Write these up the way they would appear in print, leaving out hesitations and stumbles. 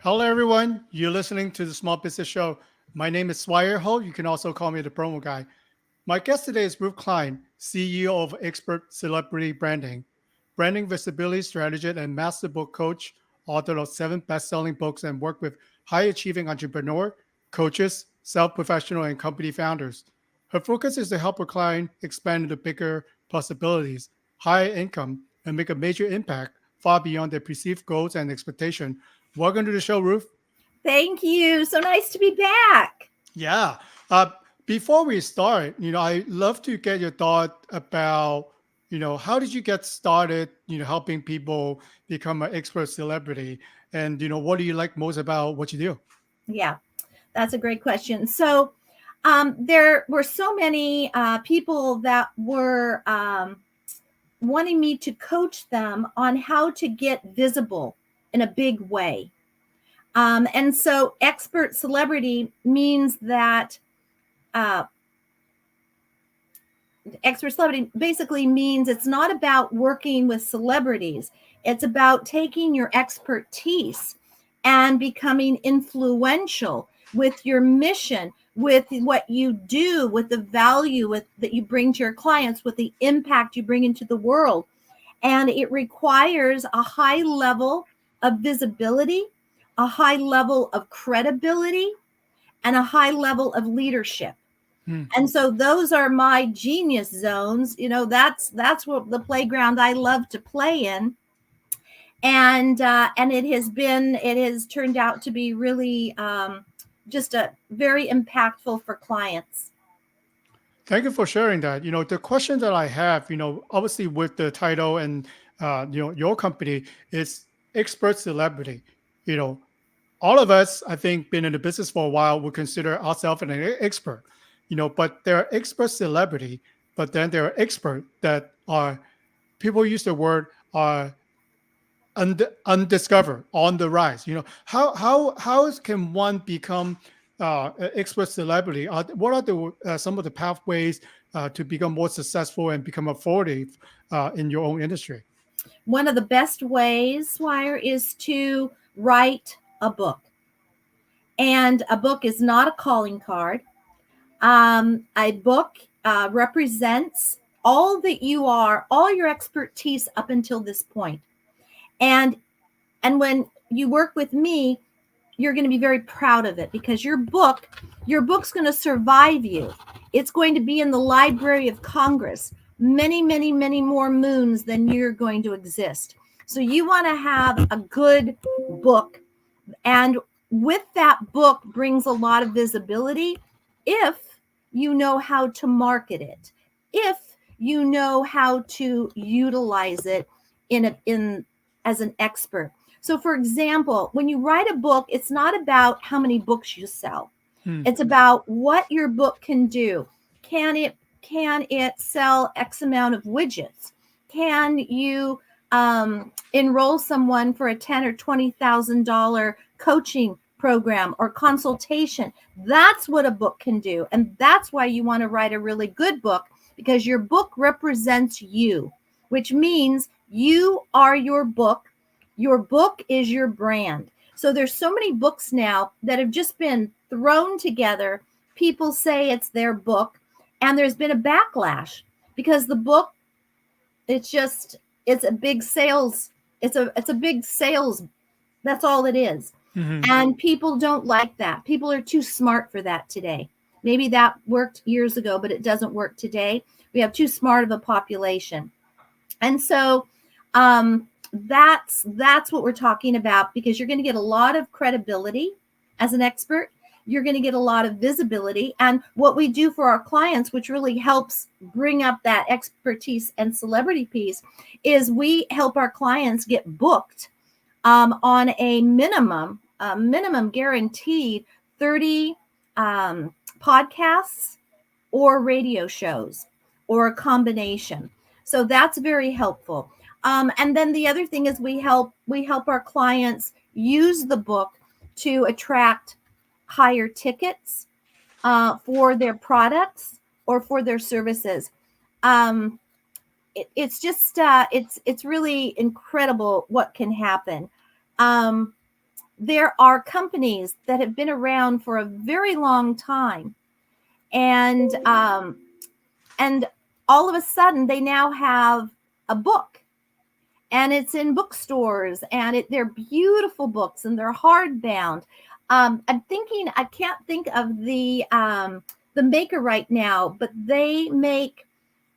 Hello, everyone. You're listening to the Small Business Show. My name is Swire Ho. You can also call me the promo guy. My guest today is Ruth Klein, CEO of Expert Celebrity Branding, branding visibility strategist and master book coach, author of 7 best-selling books, and work with high-achieving entrepreneur, coaches, self-professional, and company founders. Her focus is to help her client expand into bigger possibilities, higher income, and make a major impact far beyond their perceived goals and expectation. Welcome to the show, Ruth. Thank you. So nice to be back. Yeah. Uh, Before we start, I love to get your thought about, how did you get started, helping people become an expert celebrity? And, what do you like most about what you do? Yeah, that's a great question. So, there were so many people that were wanting me to coach them on how to get visible in a big way. And so, expert celebrity means that uh, expert celebrity basically means it's not about working with celebrities. It's about taking your expertise and becoming influential with your mission, with what you do, with the value that you bring to your clients, with the impact you bring into the world. And it requires a high level of visibility, a high level of credibility, and a high level of leadership. Hmm. And so those are my genius zones. That's what the playground I love to play in. And it has turned out to be really just a very impactful for clients. Thank you for sharing that. The question that I have, obviously with the title and, your company is expert celebrity. You know, all of us, I think, been in the business for a while, would consider ourselves an expert, but there are expert celebrity, but then there are expert that are, people use the word, are undiscovered, on the rise. How can one become an expert celebrity? What are the some of the pathways to become more successful and become authoritative in your own industry? One of the best ways, Wire, is to write a book. And a book is not a calling card. A book represents all that you are, all your expertise up until this point. And and when you work with me, you're going to be very proud of it because your book's going to survive you. It's going to be in the Library of Congress many, many, many more moons than you're going to exist. So you want to have a good book, and with that book brings a lot of visibility if you know how to market it, if you know how to utilize it in as an expert. So for example, when you write a book, it's not about how many books you sell. Hmm. It's about what your book can do. Can it sell X amount of widgets? Can you enroll someone for a $10,000 or $20,000 coaching program or consultation? That's what a book can do, and that's why you want to write a really good book, because your book represents you, which means you are your book. Your book is your brand. So there's so many books now that have just been thrown together. People say it's their book, and there's been a backlash because the book, it's just it's a big sales it's a big sales, that's all it is. Hmm. And people don't like that. People are too smart for that today. Maybe that worked years ago, but it doesn't work today. We have too smart of a population. And so that's what we're talking about, because you're going to get a lot of credibility as an expert. You're going to get a lot of visibility. And what we do for our clients, which really helps bring up that expertise and celebrity piece, is we help our clients get booked on a minimum guaranteed 30 podcasts or radio shows or a combination. So that's very helpful. And then the other thing is we help our clients use the book to attract higher tickets for their products or for their services. Um, it's just it's really incredible what can happen. Um, there are companies that have been around for a very long time, and and all of a sudden they now have a book, and it's in bookstores, and they're beautiful books, and they're hardbound. I can't think of the maker right now, but they make.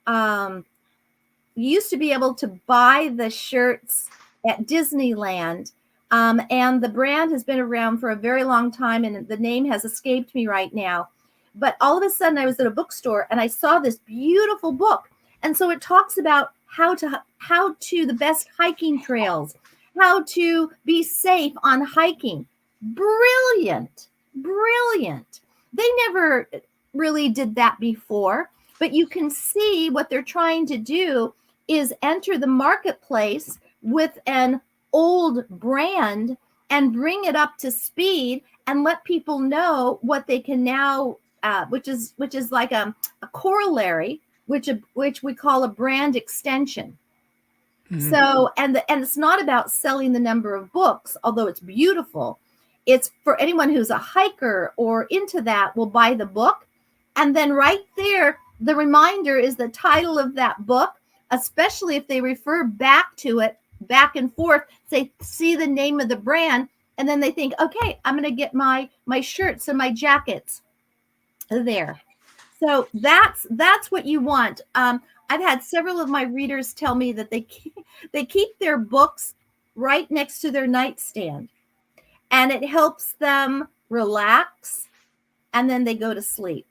You used to be able to buy the shirts at Disneyland, and the brand has been around for a very long time, and the name has escaped me right now. But all of a sudden, I was at a bookstore and I saw this beautiful book, and so it talks about how to the best hiking trails, how to be safe on hiking. Brilliant, brilliant. They never really did that before, but you can see what they're trying to do is enter the marketplace with an old brand and bring it up to speed and let people know what they can now, which is like a corollary, which we call a brand extension. Mhm. So, and it's not about selling the number of books, although it's beautiful. It's for anyone who's a hiker or into that will buy the book. And then right there, the reminder is the title of that book, especially if they refer back to it back and forth, say, see the name of the brand. And then they think, okay, I'm going to get my shirts and my jackets there. So that's what you want. I've had several of my readers tell me that they keep their books right next to their nightstand, and it helps them relax, and then they go to sleep.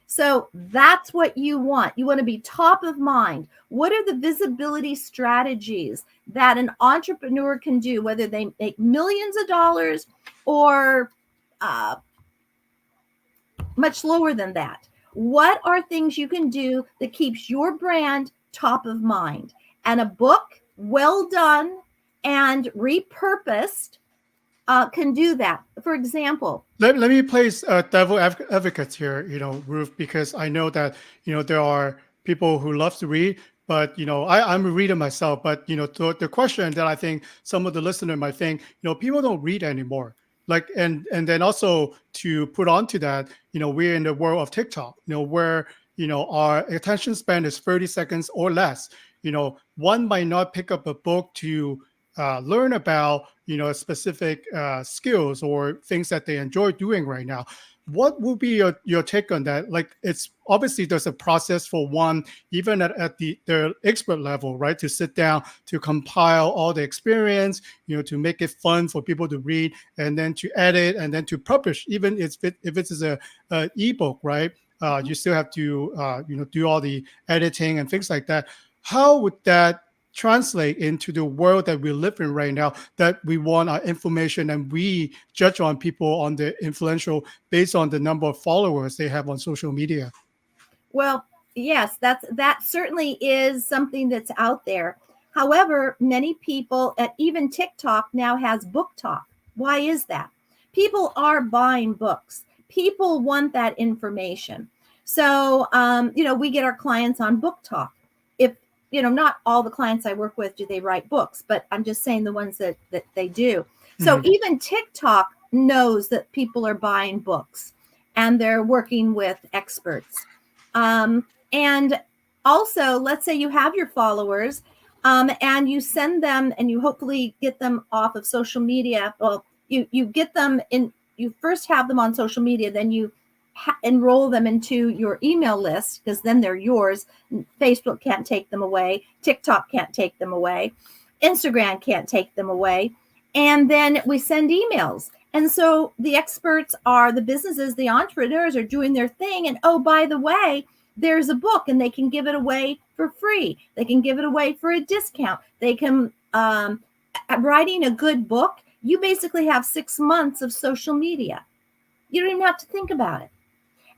So that's what you want. You want to be top of mind. What are the visibility strategies that an entrepreneur can do, whether they make millions of dollars or uh, much lower than that? What are things you can do that keeps your brand top of mind? And a book well done and repurposed can do that. For example, Let me place devil advocate here, Ruth, because I know that, there are people who love to read, but, I'm a reader myself, but, the question that I think some of the listener might think, people don't read anymore. Like, and then also to put on to that, we're in the world of TikTok, where, our attention span is 30 seconds or less. One might not pick up a book to learn about specific skills or things that they enjoy doing right now. What will be your take on that? Like, it's obviously there's a process for one, even at the expert level, right, to sit down to compile all the experience, to make it fun for people to read, and then to edit, and then to publish. Even if it is a ebook, right, you still have to do all the editing and things like that. How would that translate into the world that we live in right now, that we want our information and we judge on people on the influential based on the number of followers they have on social media? well, yes, that certainly is something that's out there. However, many people at even TikTok now has book talk. Why is that? People are buying books. People want that information. So, we get our clients on book talk. If not all the clients I work with do they write books, but I'm just saying the ones that they do. So Mhm. even TikTok knows that people are buying books, and they're working with experts. And also, let's say you have your followers, and you send them, and you hopefully get them off of social media. Well, you get them in. You first have them on social media, then you enroll them into your email list, because then they're yours. Facebook can't take them away. TikTok can't take them away. Instagram can't take them away. And then we send emails. And so the experts are the businesses, the entrepreneurs are doing their thing. And oh, by the way, there's a book, and they can give it away for free. They can give it away for a discount. They can, writing a good book, you basically have 6 months of social media. You don't even have to think about it.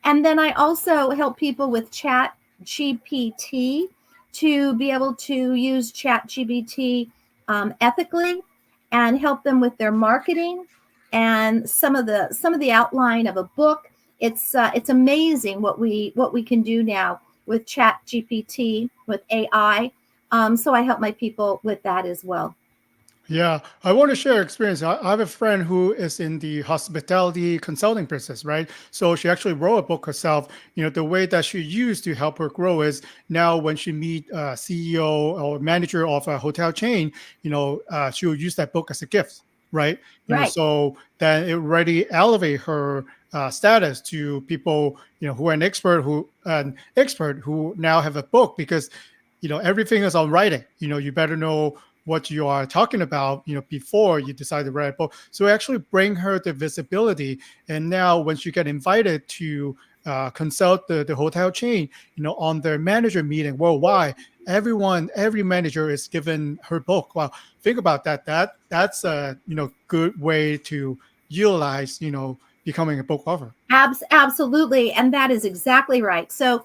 And then I also help people with Chat GPT to be able to use Chat GPT ethically, and help them with their marketing and some of the outline of a book. It's amazing what we can do now with Chat GPT, with AI. So I help my people with that as well. Yeah, I want to share experience. I have a friend who is in the hospitality consulting business, right? So she actually wrote a book herself. The way that she used to help her grow is now when she meet a CEO or manager of a hotel chain, she will use that book as a gift, right? Right. So then it already elevate her status to people, who are an expert who now have a book because everything is on writing. You better know what you are talking about, before you decide to write a book. So actually bring her the visibility. And now when she get invited to consult the hotel chain, on their manager meeting worldwide, every manager is given her book. Well, think about that. That's a good way to utilize, becoming a book author. Absolutely, and that is exactly right. So,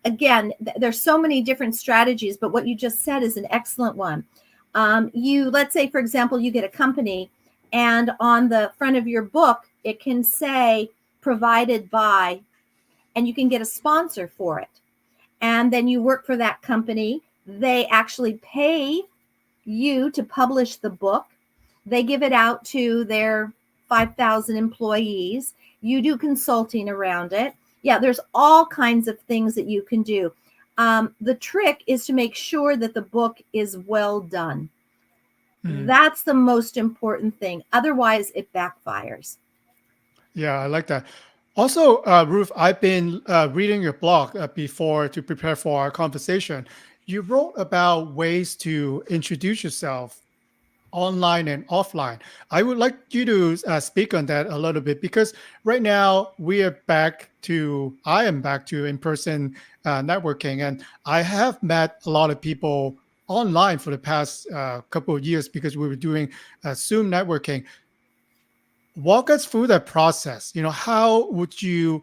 again, there's so many different strategies, but what you just said is an excellent one. Let's say, for example, you get a company, and on the front of your book, it can say "provided by," and you can get a sponsor for it. And then you work for that company. They actually pay you to publish the book. They give it out to their 5,000 employees. You do consulting around it. Yeah, there's all kinds of things that you can do. The trick is to make sure that the book is well done. Mm. That's the most important thing. Otherwise, it backfires. Yeah, I like that. Also, Ruth, I've been reading your blog before to prepare for our conversation. You wrote about ways to introduce yourself online and offline. I would like you to speak on that a little bit because right now I am back to in-person networking, and I have met a lot of people online for the past couple of years because we were doing Zoom networking. Walk us through that process. How would you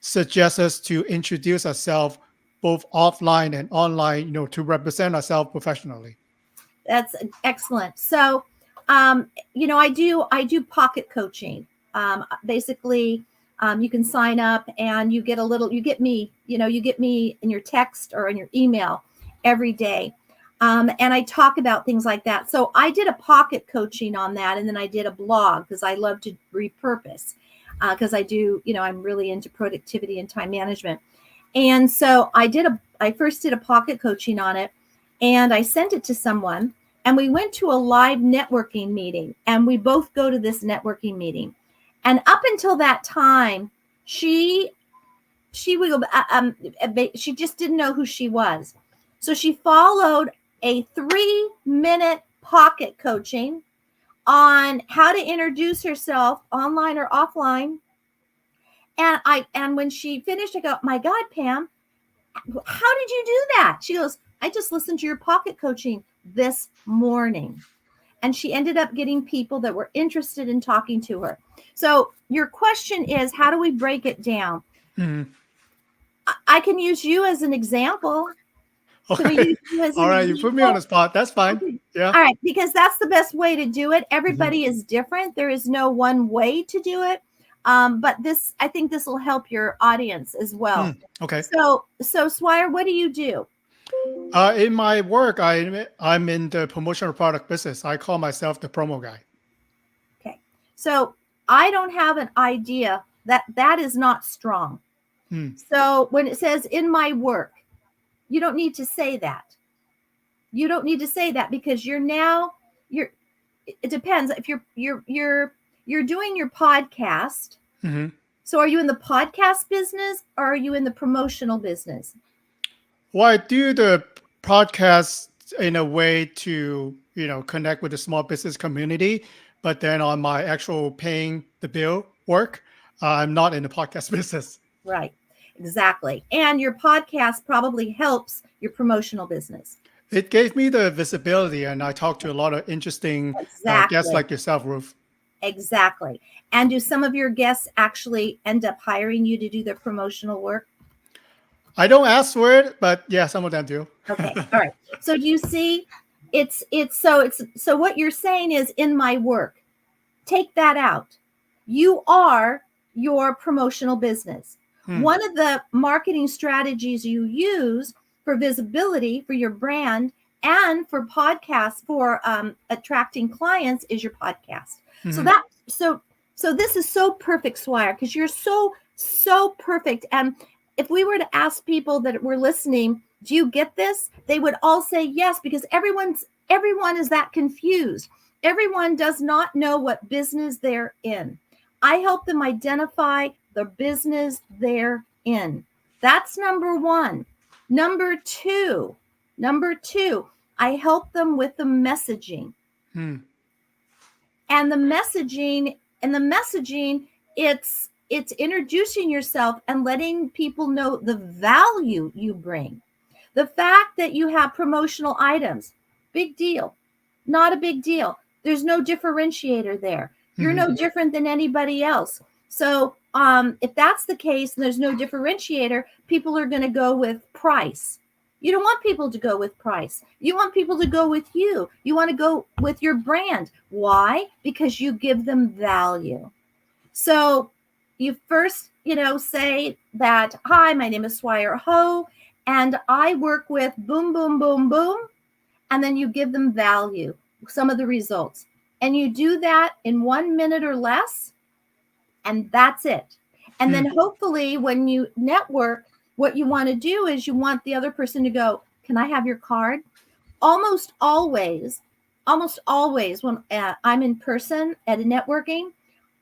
suggest us to introduce ourselves both offline and online, to represent ourselves professionally? That's excellent. So, I do pocket coaching. Basically, you can sign up and you get me in your text or in your email every day. And I talk about things like that. So I did a pocket coaching on that, and then I did a blog because I love to repurpose. Because I'm really into productivity and time management. And so I first did a pocket coaching on it, and I sent it to someone, and we went to a live networking meeting, and we both go to this networking meeting. And up until that time, she she just didn't know who she was. So she followed a 3-minute pocket coaching on how to introduce herself online or offline. And when she finished, I go, "My God, Pam, how did you do that?" She goes, "I just listened to your pocket coaching this morning." And she ended up getting people that were interested in talking to her. So your question is, how do we break it down? Mhm. I can use you as an example. Can we Okay. use you as All an right. You put me on example? the spot. That's fine. Okay. Yeah. All right, because that's the best way to do it. Mhm. Everybody is different. There is no one way to do it. But I think this will help your audience as well. Okay. So Swire, what do you do? In my work, I'm in the promotional product business. I call myself the promo guy. Okay. So I don't have an idea that is not strong. Hmm. So when it says in my work, you don't need to say that. You don't need to say that because you're it depends if you're doing your podcast. Mhm. So are you in the podcast business or are you in the promotional business? Well, I do the podcast in a way to, connect with the small business community. But then on my actual paying the bill work, I'm not in the podcast business. Right. Exactly. And your podcast probably helps your promotional business. It gave me the visibility, and I talked to a lot of interesting guests Exactly. like yourself, Ruth. Exactly. And do some of your guests actually end up hiring you to do their promotional work? I don't ask for it, but yeah, some of them do. Okay. All right. So do you see it's what you're saying is in my work. Take that out. You are your promotional business. Hmm. One of the marketing strategies you use for visibility for your brand and for podcasts, for attracting clients, is your podcast. So Mhm. that so this is so perfect, Swire, because you're so perfect. And if we were to ask people that were listening, do you get this? They would all say yes, because everyone is that confused. Everyone does not know what business they're in. I help them identify the business they're in. That's number one. Number two, I help them with the messaging. Hmm. And the messaging, it's introducing yourself and letting people know the value you bring. The fact that you have promotional items, big deal. Not a big deal. There's no differentiator there. You're Mhm. no different than anybody else. So if that's the case and there's no differentiator, people are going to go with price. You don't want people to go with price. You want people to go with you. You want to go with your brand. Why? Because you give them value. So you first, say that, hi, my name is Swire Ho, and I work with boom, boom, boom, boom. And then you give them value, some of the results. And you do that in 1 minute or less, and that's it. And Hmm. then hopefully when you network, what you want to do is you want the other person to go, can I have your card? Almost always, when I'm in person at a networking,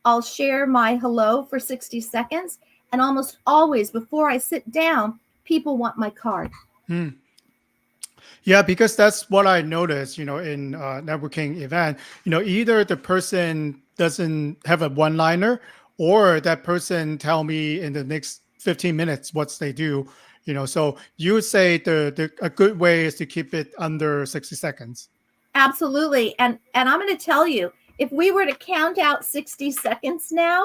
I'll share my hello for 60 seconds. And almost always before I sit down, people want my card. Hmm. Yeah, because that's what I noticed, in networking event. Either the person doesn't have a one-liner, or that person tell me in the next 15 minutes what they do. So you would say the a good way is to keep it under 60 seconds. Absolutely. And I'm going to tell you, if we were to count out 60 seconds now,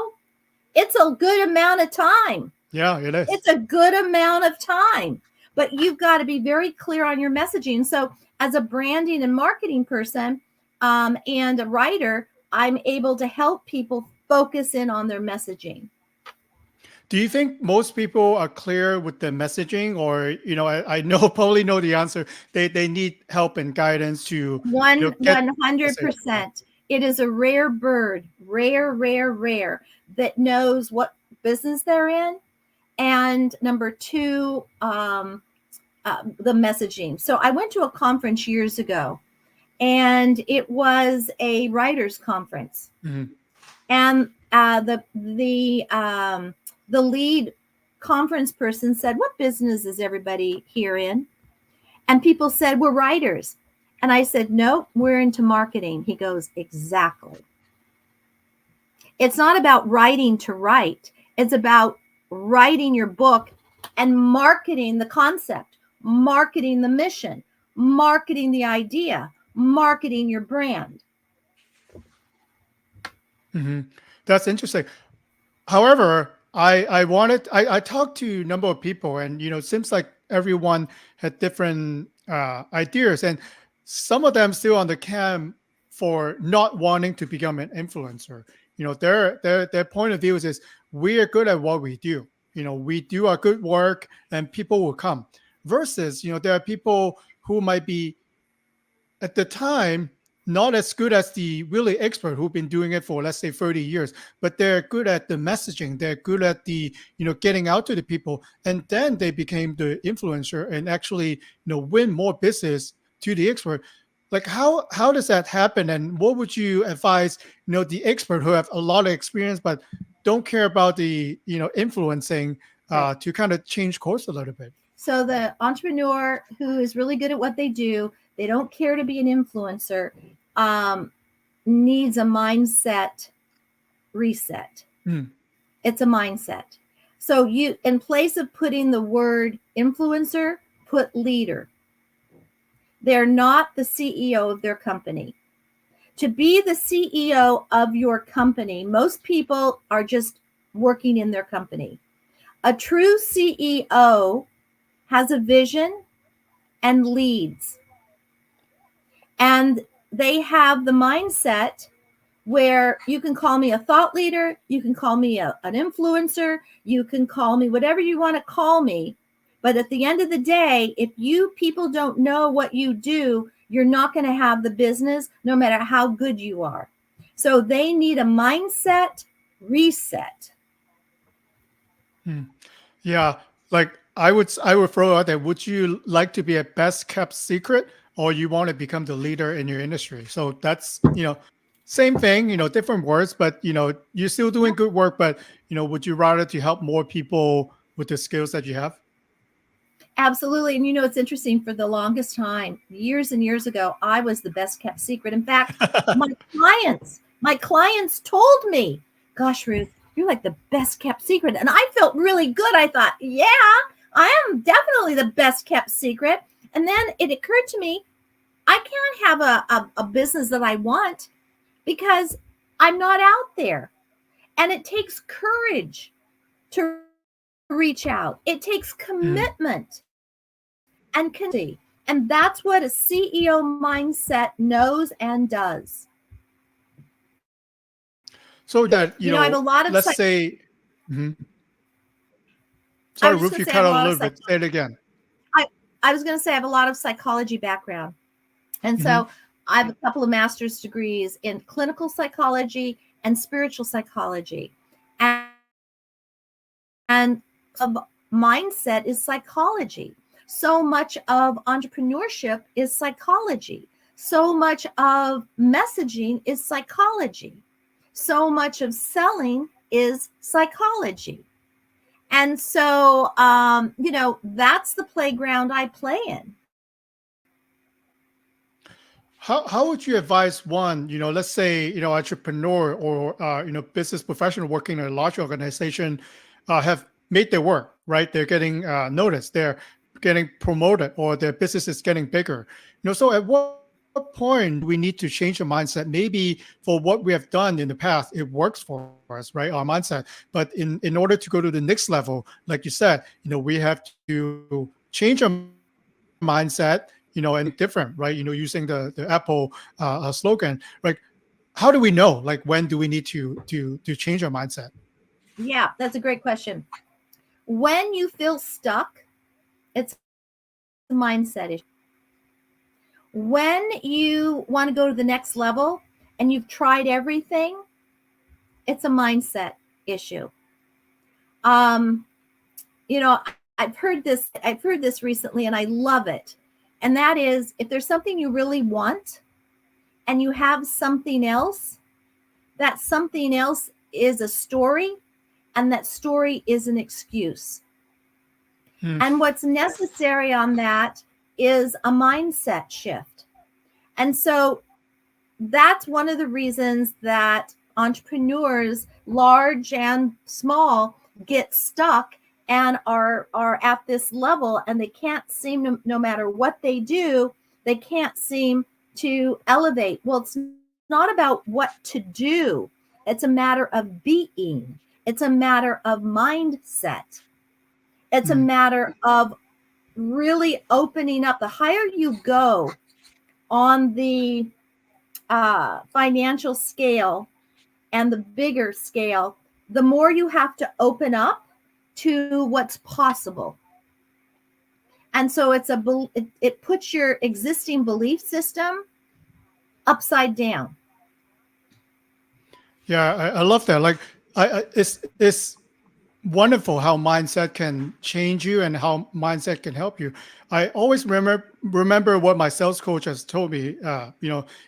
it's a good amount of time. Yeah, it is. It's a good amount of time. But you've got to be very clear on your messaging. So, as a branding and marketing person and a writer, I'm able to help people focus in on their messaging. Do you think most people are clear with the messaging, or I know probably know the answer. They need help and guidance to get the message across. 100%. It is a rare bird, rare, that knows what business they're in. And number two, the messaging. So I went to a conference years ago, and it was a writers conference. Mhm. And the lead conference person said, "What business is everybody here in?" And people said, "We're writers." And I said, "No, we're into marketing." He goes, "Exactly. It's not about writing to write. It's about writing your book and marketing the concept, marketing the mission, marketing the idea, marketing your brand." Mhm. That's interesting. However, I talked to a number of people, and it seems like everyone had different ideas, and some of them still on the camp for not wanting to become an influencer. Their point of view is we are good at what we do. We do our good work, and people will come. Versus, there are people who might be at the time not as good as the really expert who've been doing it for, let's say, 30 years, but they're good at the messaging, they're good at the getting out to the people, and then they became the influencer and actually win more business to the expert. Like, how does that happen, and what would you advise the expert who have a lot of experience but don't care about the influencing Right. to kind of change course a little bit? So the entrepreneur who is really good at what they do, they don't care to be an influencer, um, needs a mindset reset. Hmm. It's a mindset. So you, in place of putting the word influencer, put leader. They're not the CEO of their company. To be the CEO of your company, most people are just working in their company. A true CEO has a vision and leads. And they have the mindset where you can call me a thought leader, you can call me an influencer, you can call me whatever you want to call me, But at the end of the day, if you people don't know what you do, you're not going to have the business no matter how good you are. So they need a mindset reset. Hmm. Yeah, like I would throw out there. Would you like to be a best kept secret, or you want to become the leader in your industry? So that's same thing. Different words, but you're still doing good work. But would you rather to help more people with the skills that you have? Absolutely. And it's interesting, for the longest time, years and years ago, I was the best kept secret. In fact, my clients told me, gosh, Ruth, you're like the best kept secret. And I felt really good. I thought, yeah, I am definitely the best kept secret. And then it occurred to me, I can't have a business that I want because I'm not out there. And it takes courage to reach out. It takes Mm. commitment and consistency. And that's what a CEO mindset knows and does. So that I have a lot of let's say. Mhm. I Sorry, was just Ruth, going to you say I have cut a out a lot of little bit. Say it again. I I was going to say I have a lot of psychology background. And Hmm. so I have a couple of master's degrees in clinical psychology and spiritual psychology. And of mindset is psychology. So much of entrepreneurship is psychology. So much of messaging is psychology. So much of selling is psychology. And so, that's the playground I play in. How would you advise one, let's say, entrepreneur or business professional working in a large organization, have made their work, right? They're getting noticed, they're getting promoted, or their business is getting bigger. So at what point do we need to change the mindset? Maybe for what we have done in the past, it works for us, right? Our mindset. But in order to go to the next level, like you said, we have to change our mindset, and make it different, right? Using the Apple slogan, like how do we know, like when do we need to change our mindset? Yeah, that's a great question. When you feel stuck, it's a mindset issue. When you want to go to the next level and you've tried everything, it's a mindset issue. Um, I've heard this recently and I love it. And that is, if there's something you really want and you have something else, that something else is a story, and that story is an excuse. Hmm. And what's necessary on that is a mindset shift. And so that's one of the reasons that entrepreneurs, large and small, get stuck and are at this level, and they can't seem to, no matter what they do, they can't seem to elevate. Well, it's not about what to do. It's a matter of being. It's a matter of mindset. It's a Hmm. matter of really opening up. The higher you go on the financial scale and the bigger scale, the more you have to open up to what's possible. And so it puts your existing belief system upside down. Yeah, I love that. Like, it's wonderful how mindset can change you and how mindset can help you. I always remember what my sales coach has told me.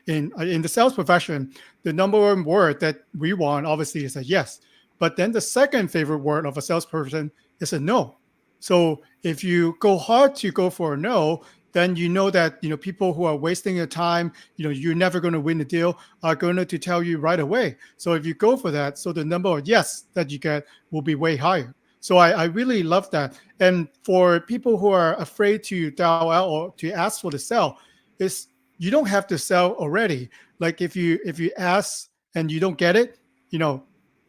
In the sales profession, the number one word that we want obviously is a yes, but then the second favorite word of a salesperson is a no. So if you go hard to go for a no, then you know that people who are wasting your time, you're never going to win the deal, are going to tell you right away. So if you go for that, so the number of yes that you get will be way higher. So I really love that. And for people who are afraid to dial out or to ask for the sell, is you don't have to sell already. Like if you ask and you don't get it,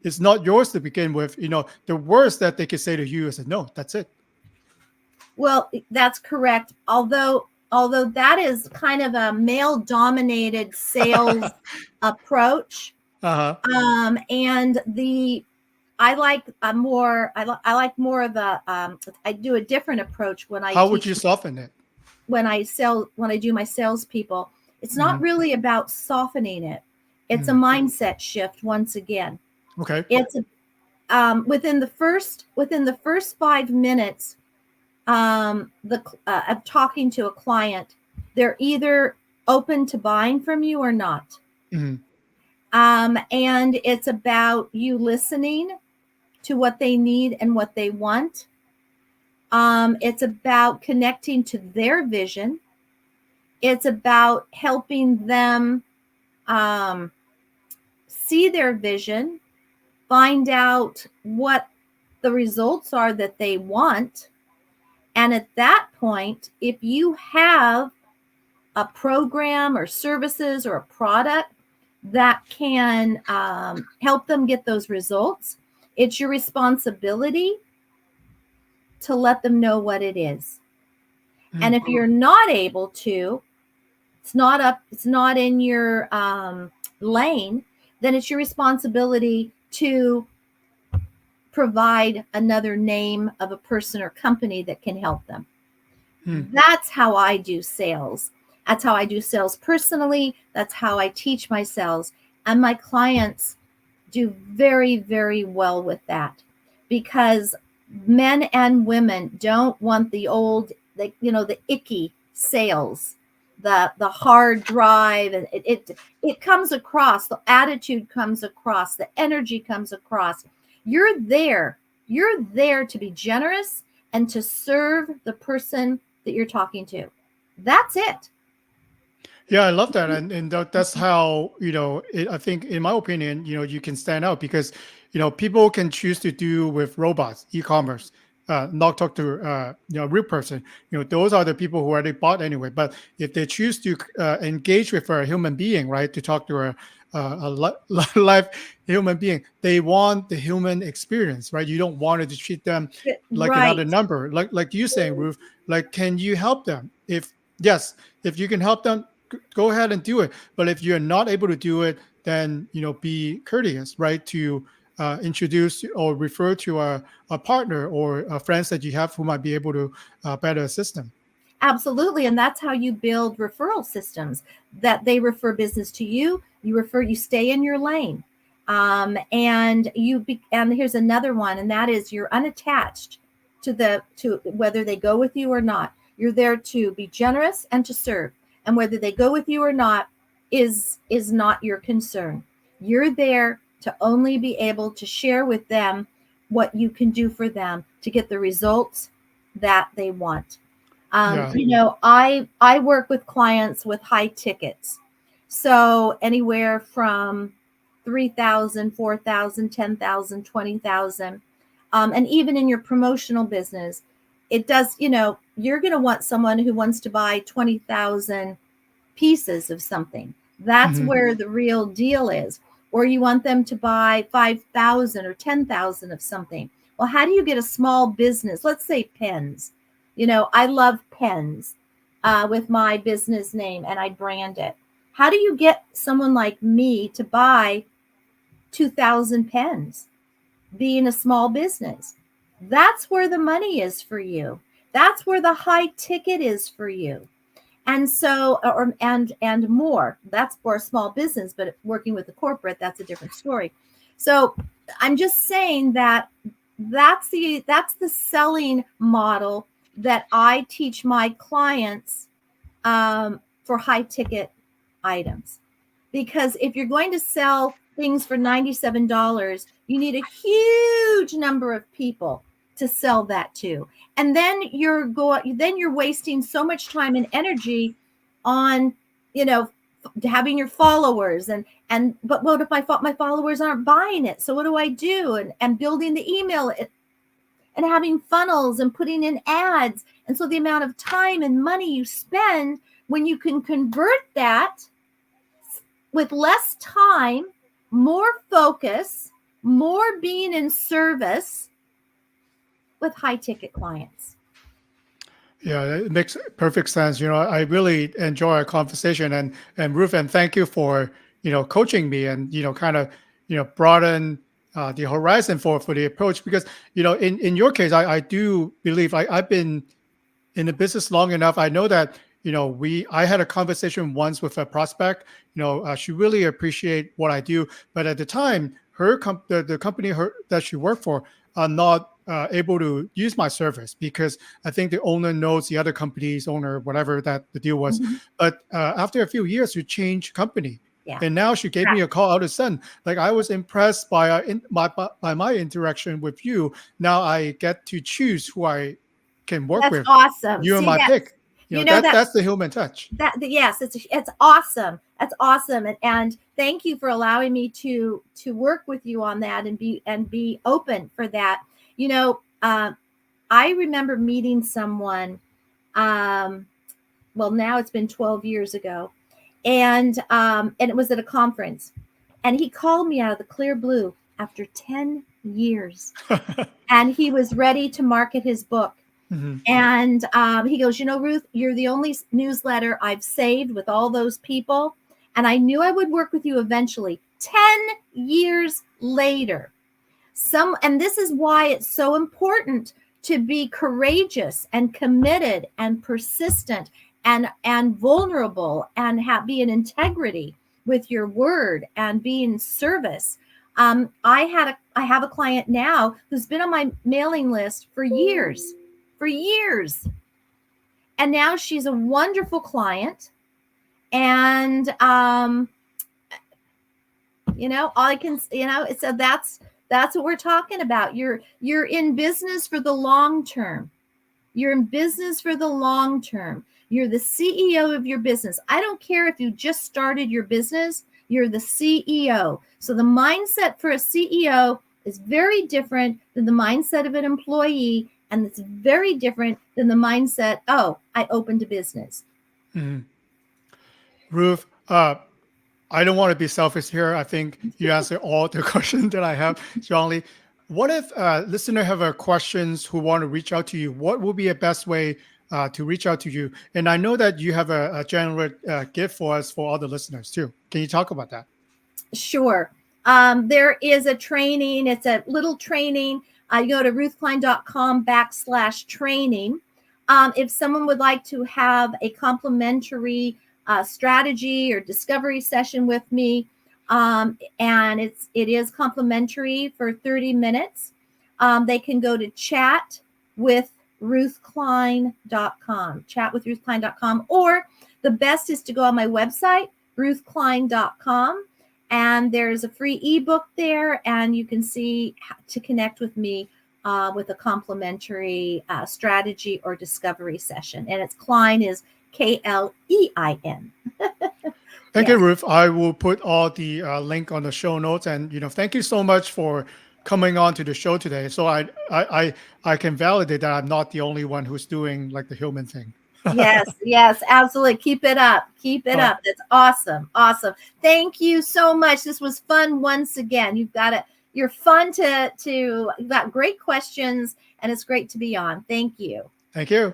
it's not yours to begin with. The worst that they could say to you is a no. That's it. Well, that's correct. Although that is kind of a male dominated sales approach. Uh-huh. And the I like a more I like more of a I do a different approach when I How would teach, you soften it? when I do my salespeople. It's not Hmm. really about softening it. It's a Hmm. mindset shift once again. Okay. It's within the first 5 minutes of talking to a client, they're either open to buying from you or not. Hmm. And it's about you listening to what they need and what they want. It's about connecting to their vision. It's about helping them um, see their vision, find out what the results are that they want. And at that point, if you have a program or services or a product that can help them get those results, it's your responsibility to let them know what it is. And Hmm. if you're not able to, it's not in your lane, then it's your responsibility to provide another name of a person or company that can help them. Hmm. That's how I do sales. That's how I do sales personally. That's how I teach my sales. And my clients do very, very well with that, because men and women don't want the old, the icky sales, the hard drive, and it comes across, the attitude comes across, the energy comes across. You're there. You're there to be generous and to serve the person that you're talking to. That's it. Yeah, I love that, and that's how I think, in my opinion, you can stand out because people can choose to do with robots, e-commerce, not talk to a real person. Those are the people who already bought anyway. But if they choose to engage with a human being, right, to talk to live human being, they want the human experience, right? You don't want to treat them like another Right. number, like you saying, Ruth. Like, can you help them? If yes, if you can help them, go ahead and do it. But if you're not able to do it, then be courteous, right? To introduce or refer to a partner or friends that you have who might be able to better assist them. Absolutely. And that's how you build referral systems, that they refer business to you. You stay in your lane. And here's another one, and that is you're unattached to whether they go with you or not. You're there to be generous and to serve. And whether they go with you or not is not your concern. You're there to only be able to share with them what you can do for them to get the results that they want. Yeah. I work with clients with high tickets, so anywhere from 3,000, 4,000, 10,000, 20,000, and even in your promotional business, it does. You're going to want someone who wants to buy 20,000 pieces of something. That's Hmm. where the real deal is. Or you want them to buy 5,000 or 10,000 of something. Well, how do you get a small business? Let's say pens. I love pens with my business name and I brand it. How do you get someone like me to buy 2,000 pens being a small business? That's where the money is for you. That's where the high ticket is for you. And so and more, that's for a small business, but working with the corporate, that's a different story. So I'm just saying that that's the selling model that I teach my clients for high ticket items. Because if you're going to sell things for $97, you need a huge number of people to sell that to. And then you're wasting so much time and energy on, you know, having your followers and but what if my followers aren't buying it? So what do I do? And building the email and having funnels and putting in ads. And so the amount of time and money you spend when you can convert that with less time, more focus, more being in service with high ticket clients. Yeah, it makes perfect sense. I really enjoy our conversation, and Ruth, and thank you for coaching me and kind of broaden the horizon for the approach. Because in your case, I do believe I've been in the business long enough. I know that I had a conversation once with a prospect. She really appreciate what I do, but at the time, the company that she worked for are not able to use my service because I think the owner knows the other company's owner, whatever that the deal was. Mhm. But after a few years, she changed company. Yeah. And now she gave me a call out of the sudden. Like, I was impressed by my interaction with you. Now I get to choose who I can work That's with. awesome. You are See my that, pick. that That's the human touch. yes, it's awesome. That's awesome. And thank you for allowing me to work with you on that and be open for that. I remember meeting someone, well, now it's been 12 years ago, and it was at a conference, and he called me out of the clear blue after 10 years, and he was ready to market his book. Mhm. And he goes, Ruth, you're the only newsletter I've saved with all those people, and I knew I would work with you eventually. 10 years later, and this is why it's so important to be courageous and committed and persistent and vulnerable and be in integrity with your word and be in service. I have a client now who's been on my mailing list for years, and now she's a wonderful client. And all I can, so that's what we're talking about. You're in business for the long term. You're in business for the long term. You're the CEO of your business. I don't care if you just started your business, you're the CEO. So the mindset for a CEO is very different than the mindset of an employee, and it's very different than the mindset, oh, I opened a business. Mm-hmm. Ruth, I don't want to be selfish here. I think you answered all the questions that I have, strongly. What if listeners have questions who want to reach out to you? What will be a best way to reach out to you? And I know that you have a generous gift for us for all the listeners too. Can you talk about that? Sure. There is a training. It's a little training. You go to ruthklein.com/training. If someone would like to have a complimentary strategy or discovery session with me, and it is complimentary for 30 minutes, they can go to chatwithruthklein.com, or the best is to go on my website, ruthklein.com. And there's a free ebook there, and you can see how to connect with me with a complimentary strategy or discovery session. And it's Klein is Klein. Thank Yes. you, Ruth. I will put all the link on the show notes, and thank you so much for coming on to the show today. So I can validate that I'm not the only one who's doing like the human thing. Yes, absolutely. Keep it up. Keep it All right. up. That's awesome. Awesome. Thank you so much. This was fun once again. You're fun you've got great questions, and it's great to be on. Thank you. Thank you.